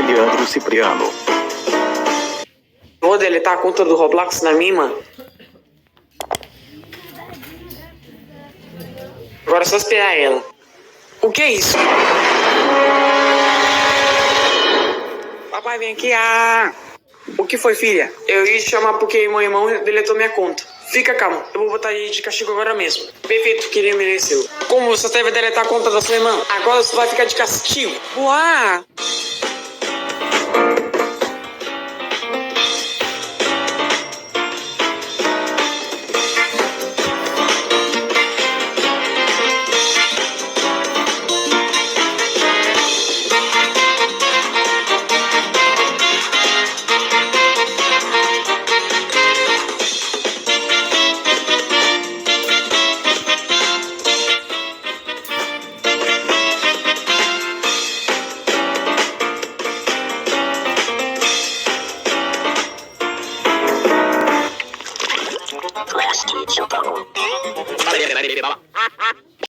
Leandro Cipriano. Vou deletar a conta do Roblox na minha, mano. Agora é só esperar ela. O que é isso? Papai, vem aqui. O que foi, filha? Eu ia te chamar porque meu irmão deletou minha conta. Fica calmo, eu vou botar ele de castigo agora mesmo. Perfeito, que ele mereceu. Como você deve deletar a conta da sua irmã? Agora você vai ficar de castigo. Uau! Flash teacher.